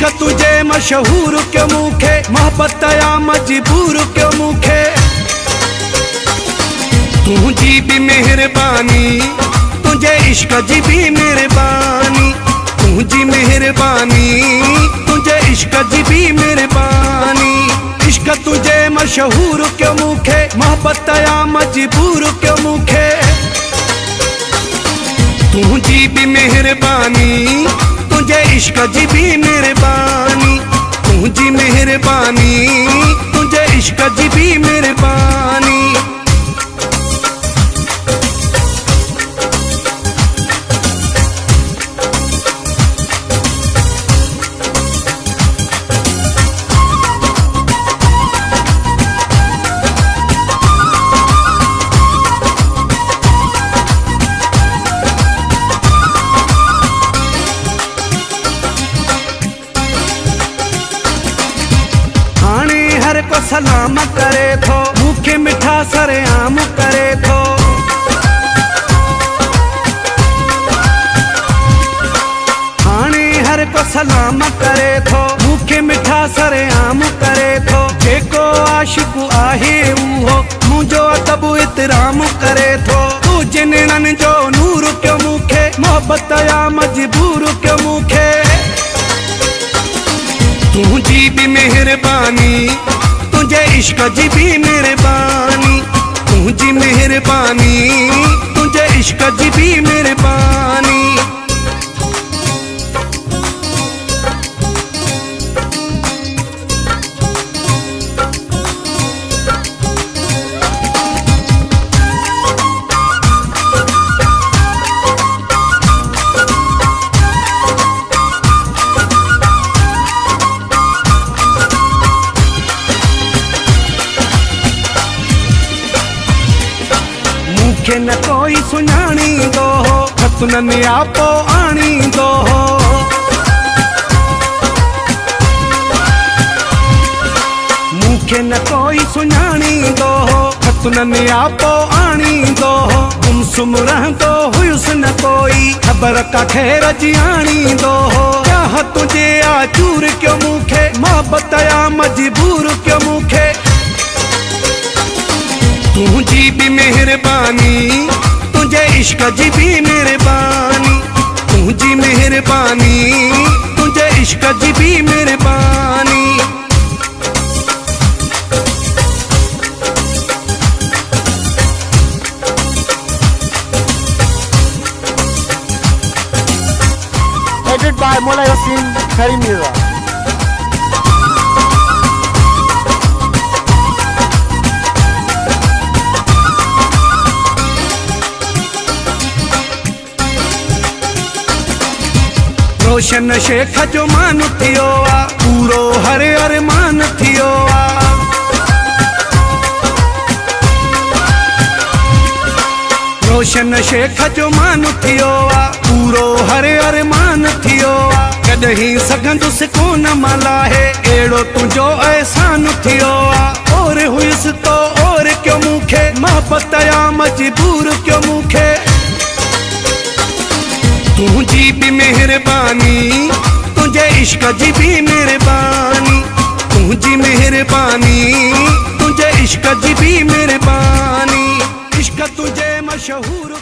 इश्क तुझे मशहूर क्यों मूंखे, मोहब्बत या मजबूर क्यों मूंखे। तुझी भी मेहरबानी, तुझे इश्क जी भी मेहरबानी, तुझी मेहरबानी, तुझे इश्क जी भी मेहरबानी। इश्क तुझे मशहूर क्यों मूंखे, मोहब्बत या मजबूर क्यों मूंखे। तुझी भी मेहरबानी, तुझे इश्क जी भी मेहरबानी, तुझी मेहरबानी, तुझे इश्क जी भी मेहरबानी। हर को सलाम करे थो, भूखे मिठा सरे आम करे थो। हाणे हर को सलाम करे थो, भूखे मिठा सरे आम करे थो। जेको आशिकु आहे उहो मुंहिंजो अदब इतराम करे थो। तू जिनन जो नूर क्यों मूंखे, मोहब्बत या मजबूर क्यों मूंखे। तुझी भी मेहरबानी, तुझे इश्क जी भी मेहरबानी, तुझी मेहरबानी, तुझे इश्क जी भी मेहरबानी। मूंखे न कोई सुञाणींदो हो, खतुननि आपो आणींदो हो। मूंखे न कोई सुञाणींदो हो, खतुननि आपो आणींदो हो। गुमसुम रहंदो हुयुसि न कोई, ख़बर काखे रजी आणींदो हो। चाह तुझे आचूर क्यों मूंखे, मोहब्बत या मजबूर क्यों मूंखे। तुझी भी मेहरबानी, तुझे इश्क जी भी मेहरबानी, तुझी मेहरबानी, तुझे इश्क जी भी मेहरबानी। Edited by Mola Yasin Karim Mirza. रोशन शेख जो मान थियो आ, पूरो हर अरमान थियो आ। रोशन शेख जो मान थियो आ, पूरो हर अरमान थियो आ। कॾहिं सघंदुसि कोन मलाहे, अहिड़ो तुंहिंजो एहसान थियो आ। और हुयुसि तो और क्यों मूंखे, मोहब्बत या मजबूर क्यों मूंखे। तुझी भी मेहरबानी, तुझे इश्क जी भी मेहरबानी, तुझी मेहरबानी, तुझे इश्क जी भी मेहरबानी। इश्क तुझे मशहूर